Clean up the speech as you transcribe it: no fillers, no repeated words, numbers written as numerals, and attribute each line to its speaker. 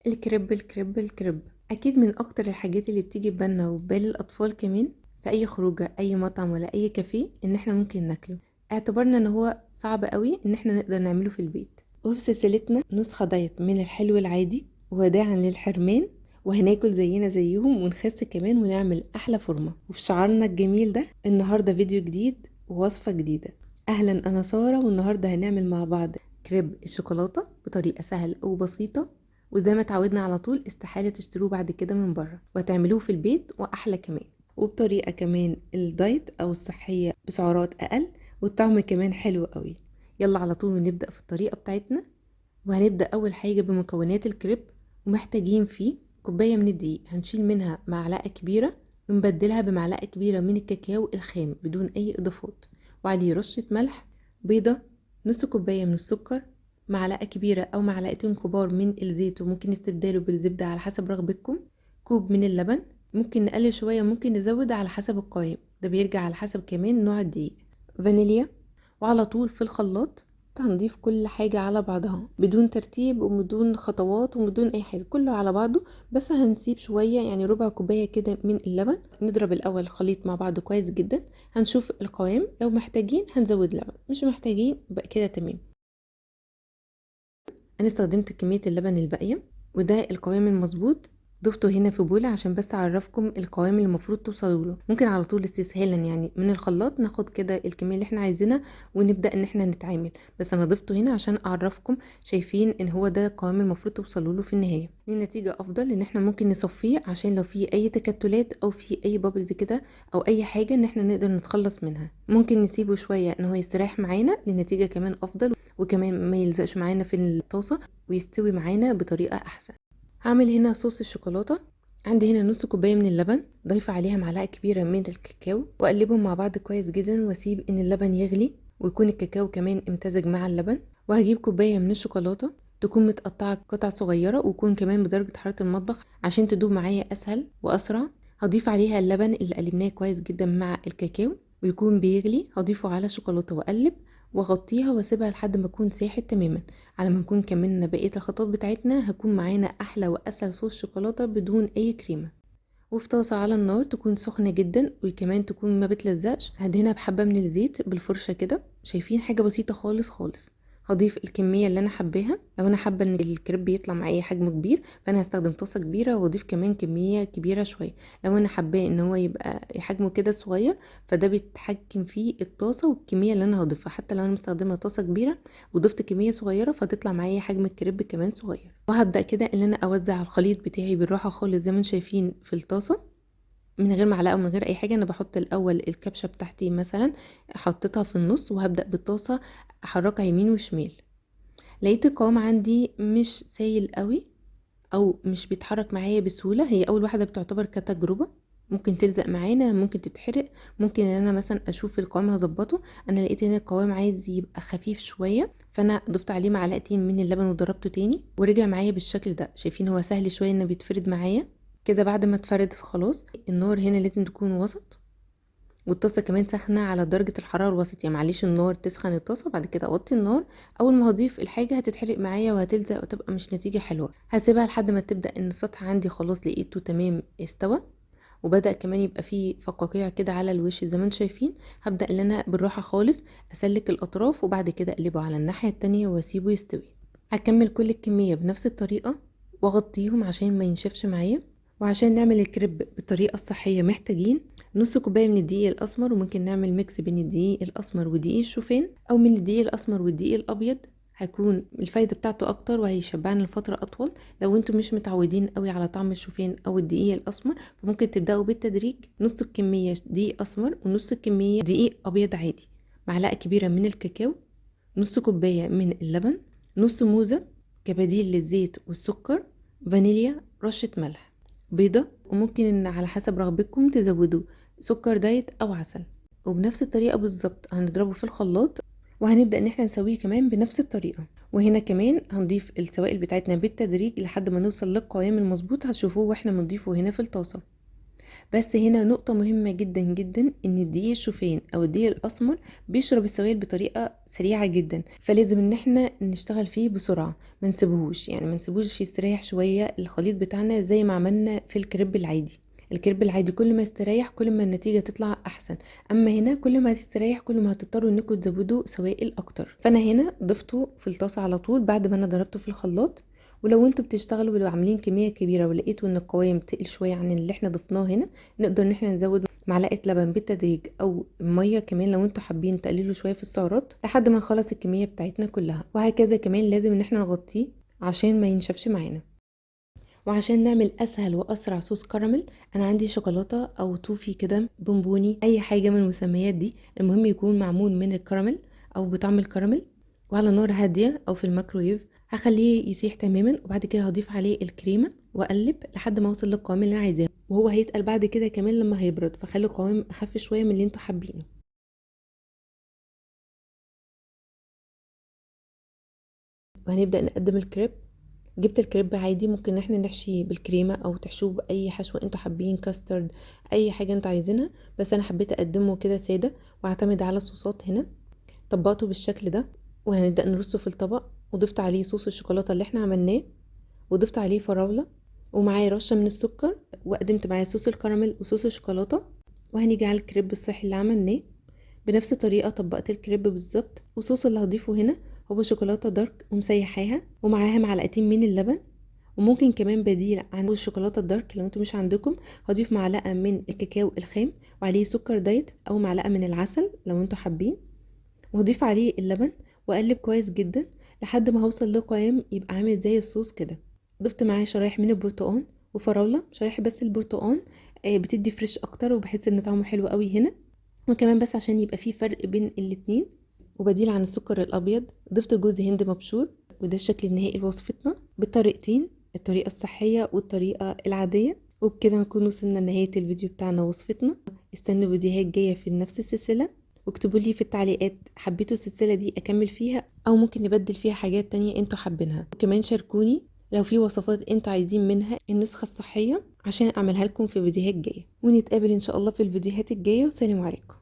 Speaker 1: الكريب اكيد من اكتر الحاجات اللي بتيجي ببالنا وبال الاطفال كمان في اي خروجه، اي مطعم ولا اي كافيه، ان احنا ممكن ناكله. اعتبرنا ان هو صعب قوي ان احنا نقدر نعمله في البيت. وفي سلسلتنا نسخه دايت من الحلو العادي وداعا للحرمان، وهناكل زينا زيهم ونخس كمان ونعمل احلى فورمه. وفي شعارنا الجميل ده النهارده فيديو جديد ووصفه جديده. اهلا، انا ساره، والنهارده هنعمل مع بعض كريب الشوكولاته بطريقه سهله وبسيطه. وزي ما اتعودنا على طول، استحالة تشتروه بعد كده من بره، وتعملوه في البيت واحلى كمان، وبطريقة كمان الدايت او الصحية بسعرات اقل، والطعم كمان حلو قوي. يلا على طول ونبدأ في الطريقة بتاعتنا. وهنبدأ اول حاجة بمكونات الكريب. ومحتاجين فيه كوباية من الدقيق، هنشيل منها معلقة كبيرة ونبدلها بمعلقة كبيرة من الكاكاو الخام بدون اي اضافات، وعليه رشة ملح، بيضة، نص كوباية من السكر، معلقة كبيرة أو معلقتين كبار من الزيت وممكن نستبدله بالزبدة على حسب رغبتكم، كوب من اللبن، ممكن نقلل شوية ممكن نزود على حسب القوام، ده بيرجع على حسب كمان نوع الدقيق، فانيليا. وعلى طول في الخلاط هنضيف كل حاجة على بعضها بدون ترتيب وبدون خطوات وبدون أي حاجة، كله على بعضه. بس هنسيب شوية، يعني ربع كوباية كده من اللبن. نضرب الأول الخليط مع بعضه كويس جدا. هنشوف القوام، لو محتاجين هنزود لبن، مش محتاجين بقى كده تمام. انا استخدمت كمية اللبن الباقية وده القوام المظبوط. ضفته هنا في بولة عشان بس اعرفكم القوام اللي المفروض توصلوا له. ممكن على طول استسهالا يعني من الخلاط ناخد كده الكمية اللي احنا عايزينها ونبدأ ان احنا نتعامل، بس انا ضفته هنا عشان اعرفكم. شايفين ان هو ده القوام المفروض توصلوا له في النهاية. النتيجة افضل ان احنا ممكن نصفيه عشان لو في اي تكتلات او في اي بابلز كده او اي حاجة ان احنا نقدر نتخلص منها. ممكن نسيبه شوية ان هو يستريح معانا لنتيجة كمان افضل، وكمان ما يلزقش معانا في الطاسة ويستوي معانا بطريقة احسن. هعمل هنا صوص الشوكولاتة. عندي هنا نص كوباية من اللبن، ضيف عليها معلقة كبيرة من الكاكاو، واقلبهم مع بعض كويس جدا واسيب ان اللبن يغلي ويكون الكاكاو كمان امتزج مع اللبن. وهجيب كوباية من الشوكولاتة تكون متقطعة قطع صغيرة ويكون كمان بدرجة حرارة المطبخ عشان تدوب معايا اسهل واسرع. هضيف عليها اللبن اللي قلبناه كويس جدا مع الكاكاو ويكون بيغلي. هضيفه على الشوكولاتة واقلب واغطيها واسيبها لحد ما تكون ساحت تماما. على ما نكون كملنا بقية الخطوات بتاعتنا هكون معانا احلى واسهل صوص شوكولاتة بدون اي كريمة. وفي طاسة على النار تكون سخنة جدا وكمان تكون ما بتلزقش، هدهنها بحبة من الزيت بالفرشة كده. شايفين حاجة بسيطة خالص خالص. هضيف الكمية اللي انا حباها. لو انا حابة ان الكريب يطلع معايا حجمه كبير فانا هستخدم طاسة كبيرة واضيف كمان كمية كبيرة شوية. لو انا حباه ان هو يبقى حجمه كده صغير فده بيتحكم فيه الطاسة والكمية اللي انا هضيفها. حتى لو انا مستخدمة طاسة كبيرة وضفت كمية صغيرة فتطلع معايا حجم الكريب كمان صغير. وهبدأ كده ان انا اوزع الخليط بتاعي بالراحة خالص زي ما انتم شايفين في الطاسة، من غير معلقه ومن غير اي حاجه. انا بحط الاول الكبشه بتاعتي مثلا، حطيتها في النص وهبدا بالطاسه احركها يمين وشمال. لقيت القوام عندي مش سايل قوي او مش بيتحرك معايا بسهوله. هي اول واحده بتعتبر كتجربه، ممكن تلزق معانا ممكن تتحرق، ممكن ان انا مثلا اشوف القوام هظبطه. انا لقيت ان القوام عايز يبقى خفيف شويه فانا ضفت عليه معلقتين من اللبن وضربته تاني ورجع معايا بالشكل ده. شايفين هو سهل شويه انه بيتفرد معايا كده. بعد ما اتفردت خلاص النار هنا لازم تكون وسط، والطاسه كمان سخنه على درجه الحراره الوسط. يعني معليش النار تسخن الطاسه بعد كده اوطي النار. اول ما هضيف الحاجه هتتحرق معايا وهتلزق وتبقى مش نتيجه حلوه. هسيبها لحد ما تبدا ان السطح عندي خلاص لقيته تمام استوى وبدأ كمان يبقى فيه فقاقيع كده على الوش زي ما انتم شايفين. هبدأ ان انا بالراحة خالص اسلك الاطراف وبعد كده اقلبه على الناحية التانية واسيبه يستوي. هكمل كل الكمية بنفس الطريقة واغطيهم عشان ما ينشفش معايا. وعشان نعمل الكريب بالطريقة الصحية محتاجين نص كوباية من الدقيق الاسمر، وممكن نعمل ميكس بين الدقيق الاسمر ودقيق الشوفان او من الدقيق الاسمر والدقيق الابيض، هيكون الفايدة بتاعته اكتر وهيشبعنا لفترة اطول. لو انتم مش متعودين قوي على طعم الشوفان او الدقيق الاسمر فممكن تبداوا بالتدريج. نص الكميه دقيق اسمر ونص الكميه دقيق ابيض عادي، معلقه كبيره من الكاكاو، نص كوبايه من اللبن، نص موزه كبديل للزيت والسكر، فانيليا، رشه ملح، بيضه، وممكن ان على حسب رغبتكم تزودوا سكر دايت او عسل. وبنفس الطريقه بالظبط هنضربه في الخلاط وهنبدأ ان احنا نسويه كمان بنفس الطريقة. وهنا كمان هنضيف السوائل بتاعتنا بالتدريج لحد ما نوصل للقوام المظبوط، هتشوفوه واحنا بنضيفه هنا في الطاسة. بس هنا نقطة مهمة جدا جدا، ان الدقيق الشوفان او الدقيق الاسمر بيشرب السوائل بطريقة سريعة جدا، فلازم ان احنا نشتغل فيه بسرعة، ما نسيبهوش يعني ما نسيبوش يستريح شوية الخليط بتاعنا زي ما عملنا في الكريب العادي. الكريب العادي كل ما يستريح كل ما النتيجة تطلع احسن، اما هنا كل ما تستريح كل ما هتضطروا انكم تزودوا سوائل اكتر. فانا هنا ضفته في الطاسة على طول بعد ما انا ضربته في الخلاط. ولو انتوا بتشتغلوا ولو عاملين كمية كبيرة ولقيتوا ان القوام تقل شوية عن اللي احنا ضفناه هنا، نقدر ان احنا نزود معلقة لبن بالتدريج او مية كمان لو انتوا حابين تقللوا شوية في السعرات لحد ما نخلص الكمية بتاعتنا كلها. وهكذا كمان لازم ان احنا نغطيه عشان ما ينشفش معانا. وعشان نعمل اسهل واسرع صوص كراميل، انا عندي شوكولاته او توفي كده بونبوني، اي حاجه من المسميات دي، المهم يكون معمول من الكراميل او بطعم الكراميل. وعلى نار هاديه او في الميكرويف هخليه يسيح تماما، وبعد كده هضيف عليه الكريمه واقلب لحد ما اوصل للقوام اللي انا عايزاه. وهو هيتقل بعد كده كمان لما هيبرد، فخلي القوام اخف شويه من اللي انتوا حابينه. وهنبدا نقدم الكريب. جبت الكريب عادي، ممكن ان احنا نحشيه بالكريمه او تحشوه باي حشوه انتوا حابين، كاسترد، اي حاجه انتوا عايزينها، بس انا حبيت اقدمه كده ساده واعتمد على الصوصات هنا. طبقته بالشكل ده وهنبدا نرصه في الطبق، وضفت عليه صوص الشوكولاته اللي احنا عملناه، وضفت عليه فراوله، ومعاه رشه من السكر، وقدمت معاه صوص الكراميل وصوص الشوكولاته. وهنيجي على الكريب الصحي اللي عملناه، بنفس الطريقة طبقت الكريب بالظبط. وصوص اللي هضيفه هنا هو شوكولاتة دارك ومسيحاها ومعاها معلقتين من اللبن. وممكن كمان بديل عن الشوكولاتة الدارك لو انتم مش عندكم هضيف معلقة من الكاكاو الخام وعليه سكر دايت او معلقة من العسل لو انتم حابين، وهضيف عليه اللبن واقلب كويس جدا لحد ما هوصل لقوام يبقى عامل زي الصوص كده. ضفت معاه شرايح من البرتقال وفراولة، شرايح بس البرتقال بتدي فريش اكتر وبحس ان طعمه حلو قوي هنا. وكمان بس عشان يبقى فيه فرق بين الاتنين وبديل عن السكر الابيض، ضفت جوز هند مبشور. وده الشكل النهائي لوصفتنا بالطريقتين، الطريقة الصحية والطريقة العادية. وبكده نكون وصلنا لنهاية الفيديو بتاعنا ووصفتنا. استنوا فيديوهات جاية في نفس السلسلة، واكتبوا لي في التعليقات حبيتوا السلسلة دي اكمل فيها او ممكن نبدل فيها حاجات تانية انتوا حابينها. وكمان شاركوني لو في وصفات انتوا عايزين منها النسخة الصحية عشان اعملها لكم في فيديوهات جاية. ونتقابل ان شاء الله في الفيديوهات الجاية، وسلام عليكم.